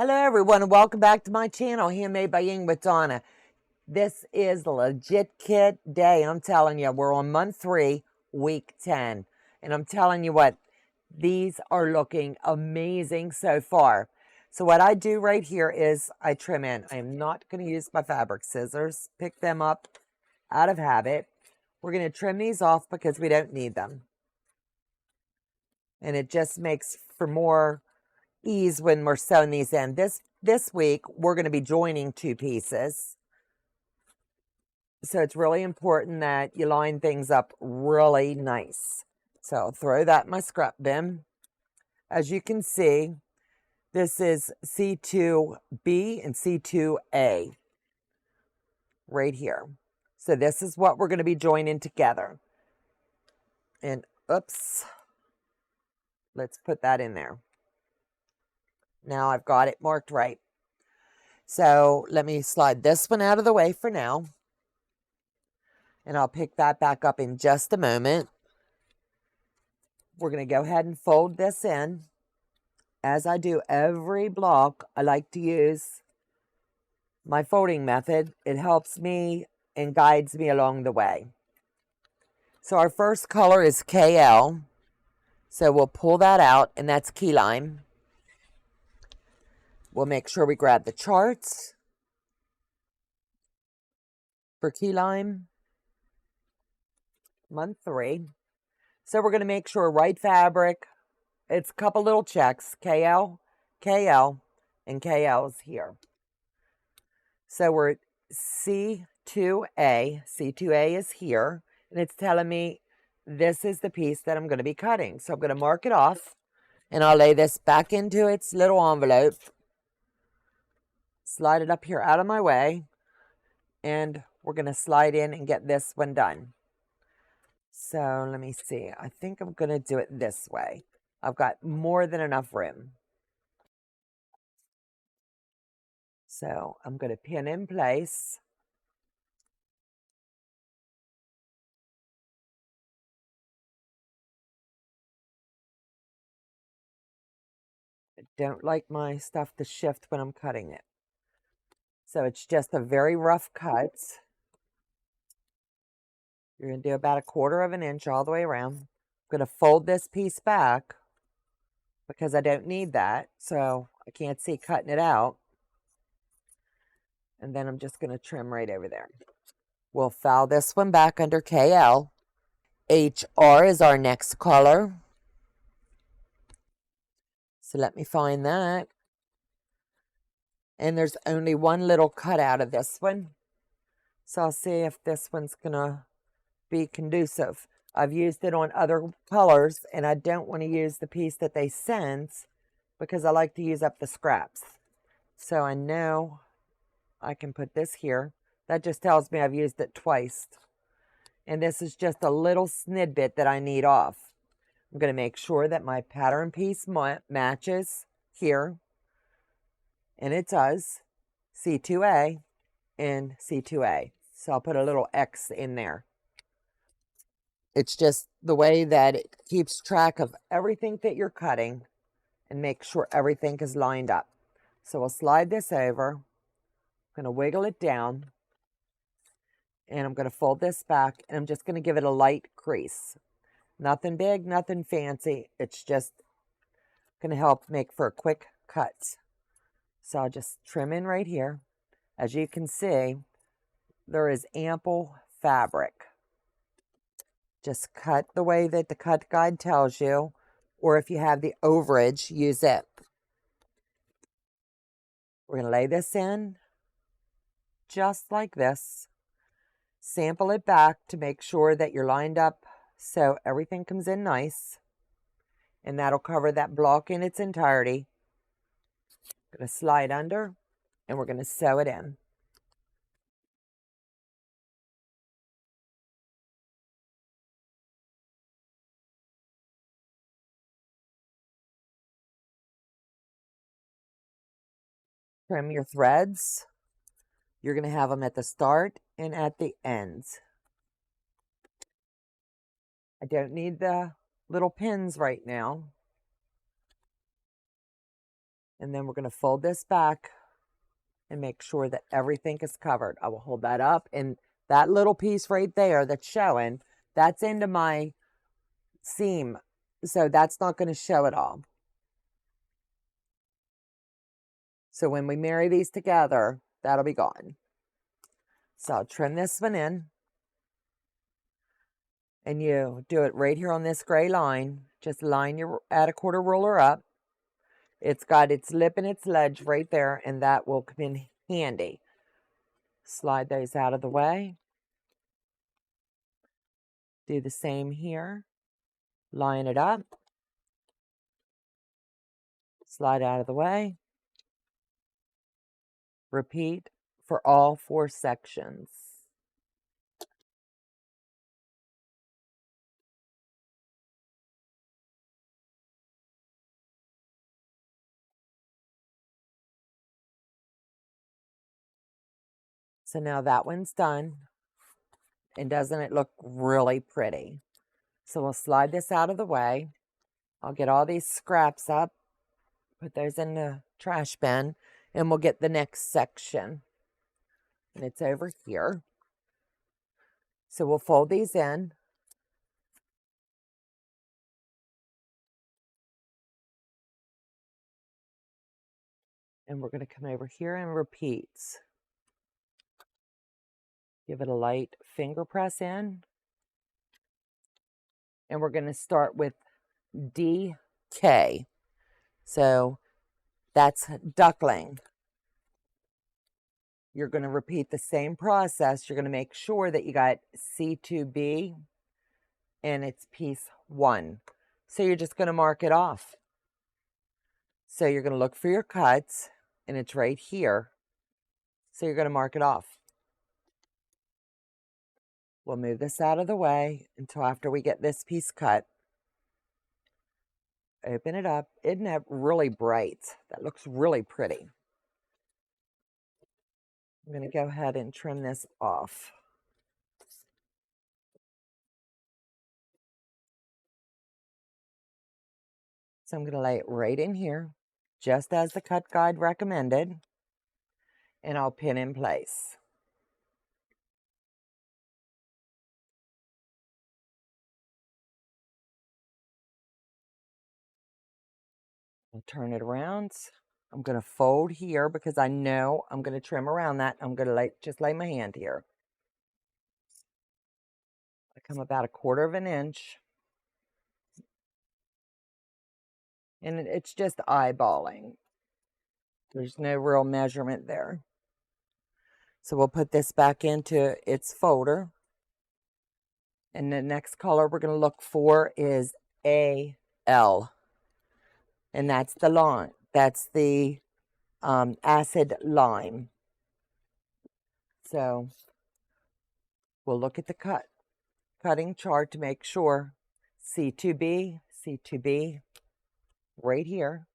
Hello everyone and welcome back to my channel, Handmade by Ying with Donna. This is the legit kit day. I'm telling you, we're on month 3, week 10. And I'm telling you what, these are looking amazing so far. So what I do right here is I trim in. I am not going to use my fabric scissors. Pick them up out of habit. We're going to trim these off because we don't need them. And it just makes for more ease when we're sewing these in. This week, we're going to be joining 2 pieces. So it's really important that you line things up really nice. So I'll throw that in my scrap bin. As you can see, this is C2B and C2A right here. So this is what we're going to be joining together. And oops, let's put that in there. Now I've got it marked right. So let me slide this one out of the way for now. And I'll pick that back up in just a moment. We're going to go ahead and fold this in. As I do every block, I like to use my folding method. It helps me and guides me along the way. So our first color is KL. So we'll pull that out, and that's key lime. We'll make sure we grab the charts for key lime. Month 3. So we're going to make sure right fabric. It's a couple little checks. KL, KL, and KL is here. So we're at C2A. C2A is here. And it's telling me this is the piece that I'm going to be cutting. So I'm going to mark it off. And I'll lay this back into its little envelope. Slide it up here out of my way. And we're going to slide in and get this one done. So let me see. I think I'm going to do it this way. I've got more than enough room. So I'm going to pin in place. I don't like my stuff to shift when I'm cutting it. So it's just a very rough cut. You're going to do about 1/4 inch all the way around. I'm going to fold this piece back because I don't need that. So I can't see cutting it out. And then I'm just going to trim right over there. We'll file this one back under KL. HR is our next color. So let me find that. And there's only one little cut out of this one. So I'll see if this one's going to be conducive. I've used it on other colors, and I don't want to use the piece that they sent because I like to use up the scraps. So I know I can put this here. That just tells me I've used it twice. And this is just a little snidbit that I need off. I'm going to make sure that my pattern piece matches here. And it does. C2A and C2A. So I'll put a little X in there. It's just the way that it keeps track of everything that you're cutting and make sure everything is lined up. So we'll slide this over. I'm going to wiggle it down. And I'm going to fold this back. And I'm just going to give it a light crease. Nothing big, nothing fancy. It's just going to help make for a quick cut. So I'll just trim in right here. As you can see, there is ample fabric. Just cut the way that the cut guide tells you, or if you have the overage, use it. We're going to lay this in just like this. Sample it back to make sure that you're lined up so everything comes in nice. And that'll cover that block in its entirety. Going to slide under, and we're going to sew it in. Trim your threads. You're going to have them at the start and at the ends. I don't need the little pins right now. And then we're going to fold this back and make sure that everything is covered. I will hold that up, and that little piece right there that's showing, that's into my seam. So that's not going to show at all. So when we marry these together, that'll be gone. So I'll trim this one in. And you do it right here on this gray line. Just line your add a quarter ruler up. It's got its lip and its ledge right there, and that will come in handy. Slide those out of the way. Do the same here. Line it up. Slide out of the way. Repeat for all 4 sections. So now that one's done. And doesn't it look really pretty? So we'll slide this out of the way. I'll get all these scraps up, put those in the trash bin, and we'll get the next section. And it's over here. So we'll fold these in. And we're going to come over here and repeat. Give it a light finger press in. And we're going to start with DK. So that's duckling. You're going to repeat the same process. You're going to make sure that you got C2B and it's piece 1. So you're just going to mark it off. So you're going to look for your cuts, and it's right here. So you're going to mark it off. We'll move this out of the way until after we get this piece cut. Open it up. Isn't that really bright? That looks really pretty. I'm going to go ahead and trim this off. So I'm going to lay it right in here, just as the cut guide recommended, and I'll pin in place. I'll turn it around. I'm going to fold here because I know I'm going to trim around that. I'm going to just lay my hand here. I come about 1/4 inch. And it's just eyeballing. There's no real measurement there. So we'll put this back into its folder. And the next color we're going to look for is AL. And that's the lime. That's the acid lime. So we'll look at the cutting chart to make sure. C2B, C2B, right here.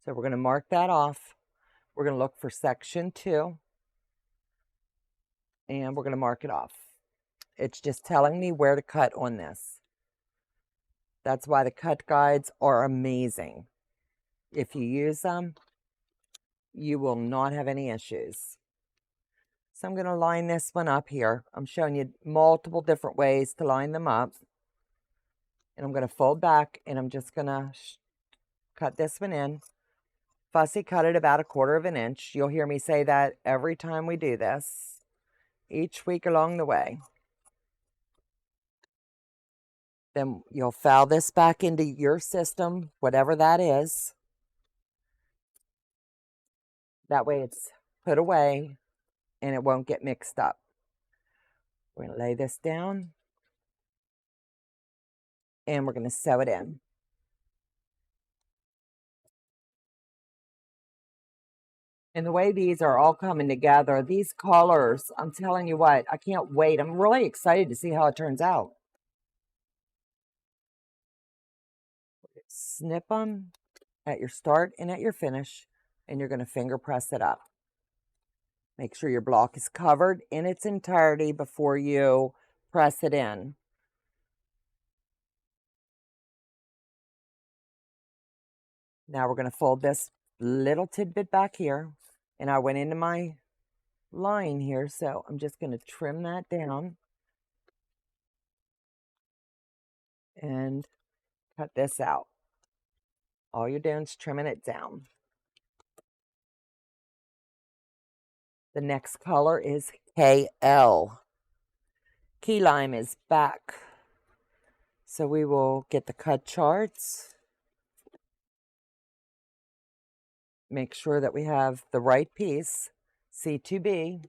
So we're going to mark that off. We're going to look for section 2. And we're going to mark it off. It's just telling me where to cut on this. That's why the cut guides are amazing. If you use them, you will not have any issues. So I'm going to line this one up here. I'm showing you multiple different ways to line them up. And I'm going to fold back, and I'm just going to cut this one in. Fussy cut it about 1/4 inch. You'll hear me say that every time we do this, each week along the way. Then you'll file this back into your system, whatever that is. That way it's put away and it won't get mixed up. We're going to lay this down and we're going to sew it in. And the way these are all coming together, these colors, I'm telling you what, I can't wait. I'm really excited to see how it turns out. Snip them at your start and at your finish, and you're going to finger press it up. Make sure your block is covered in its entirety before you press it in. Now we're going to fold this little tidbit back here, and I went into my line here, so I'm just going to trim that down and cut this out. All you're doing is trimming it down. The next color is KL. Key lime is back. So we will get the cut charts. Make sure that we have the right piece, C2B,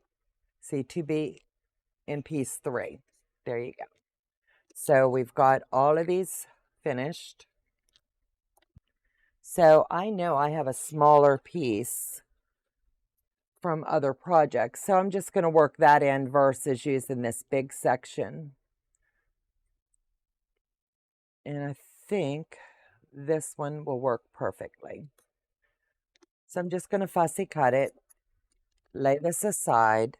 C2B, and piece 3. There you go. So we've got all of these finished. So I know I have a smaller piece from other projects, so I'm just going to work that in versus using this big section. And I think this one will work perfectly. So I'm just going to fussy cut it, lay this aside.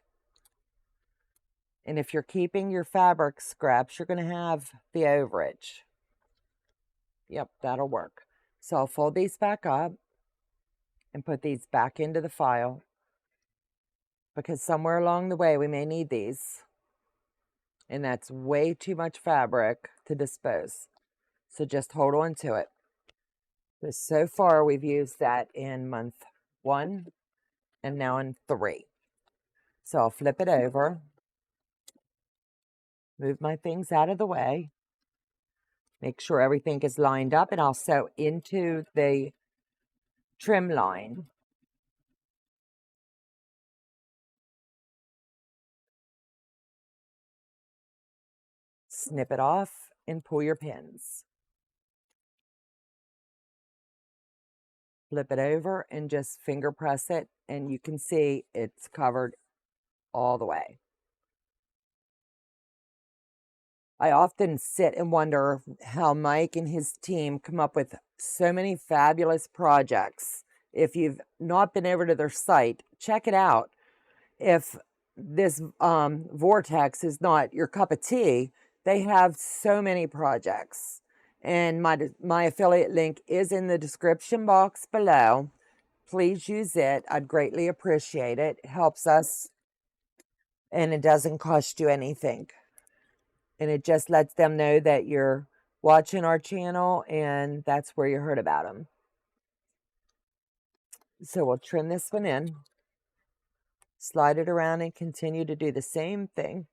And if you're keeping your fabric scraps, you're going to have the overage. Yep, that'll work. So I'll fold these back up and put these back into the file, because somewhere along the way we may need these. And that's way too much fabric to dispose. So just hold on to it. So far, we've used that in month 1 and now in 3. So I'll flip it over, move my things out of the way, make sure everything is lined up, and I'll sew into the trim line. Snip it off and pull your pins. Flip it over and just finger press it, and you can see it's covered all the way. I often sit and wonder how Mike and his team come up with so many fabulous projects. If you've not been over to their site, check it out. If this Vortex is not your cup of tea, they have so many projects. And my affiliate link is in the description box below. Please use it. I'd greatly appreciate it. It helps us, and it doesn't cost you anything. And it just lets them know that you're watching our channel, and that's where you heard about them. So we'll trim this one in, slide it around, and continue to do the same thing.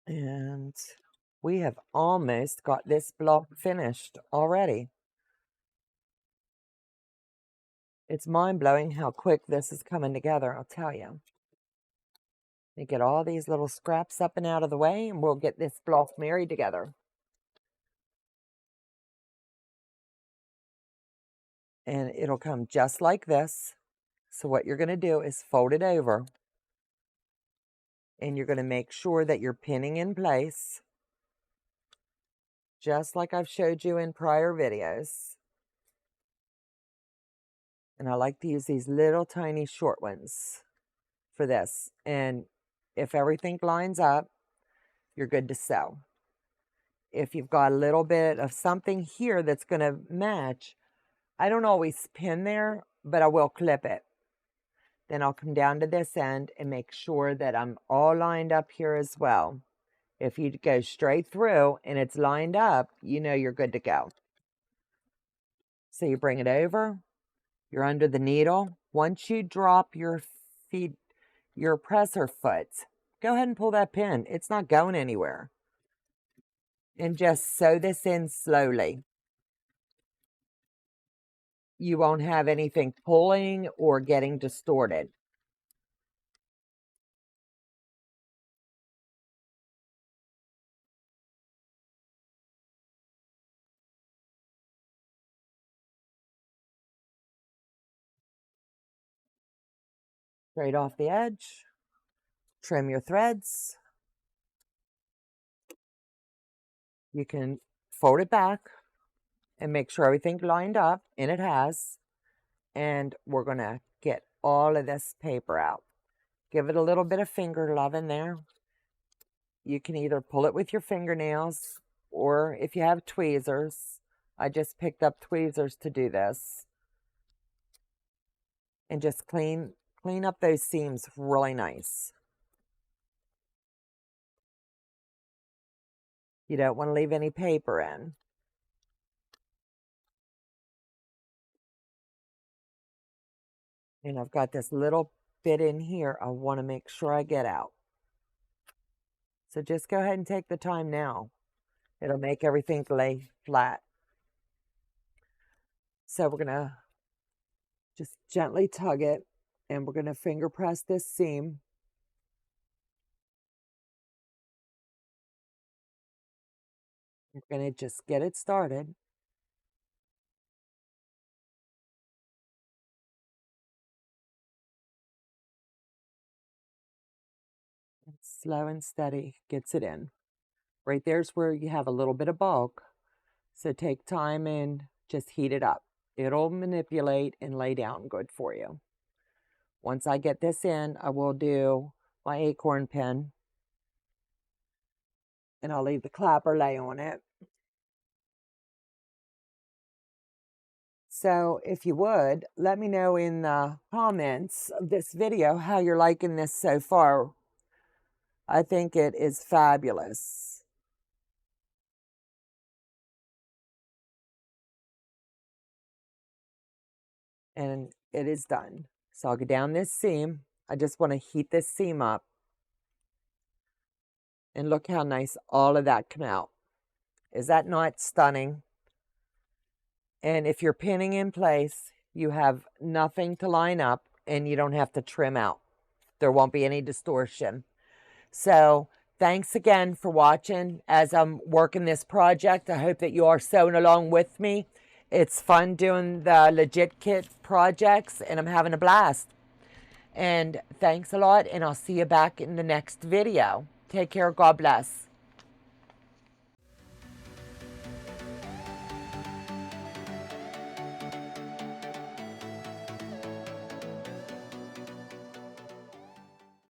And we have almost got this block finished already. It's mind-blowing how quick this is coming together, I'll tell you. You get all these little scraps up and out of the way, and we'll get this block married together. And it'll come just like this. So what you're going to do is fold it over, and you're going to make sure that you're pinning in place, just like I've showed you in prior videos. And I like to use these little tiny short ones for this. And if everything lines up, you're good to sew. If you've got a little bit of something here that's going to match, I don't always pin there, but I will clip it. Then I'll come down to this end and make sure that I'm all lined up here as well. If you go straight through and it's lined up, you know you're good to go. So you bring it over, you're under the needle. Once you drop your presser foot, go ahead and pull that pin. It's not going anywhere. And just sew this in slowly. You won't have anything pulling or getting distorted. Straight off the edge, trim your threads. You can fold it back and make sure everything's lined up, and it has. And we're going to get all of this paper out. Give it a little bit of finger love in there. You can either pull it with your fingernails or if you have tweezers, I just picked up tweezers to do this, and just clean up those seams really nice. You don't want to leave any paper in. And I've got this little bit in here I want to make sure I get out. So just go ahead and take the time now. It'll make everything lay flat. So we're going to just gently tug it, and we're going to finger press this seam. We're going to just get it started. And slow and steady gets it in. Right there's where you have a little bit of bulk. So take time and just heat it up. It'll manipulate and lay down good for you. Once I get this in, I will do my acorn pin, and I'll leave the clapper lay on it. So if you would, let me know in the comments of this video how you're liking this so far. I think it is fabulous. And it is done. So I'll go down this seam. I just want to heat this seam up. And look how nice all of that come out. Is that not stunning? And if you're pinning in place, you have nothing to line up, and you don't have to trim out. There won't be any distortion. So thanks again for watching as I'm working this project. I hope that you are sewing along with me. It's fun doing the Legit Kit projects, and I'm having a blast. And thanks a lot, and I'll see you back in the next video. Take care. God bless.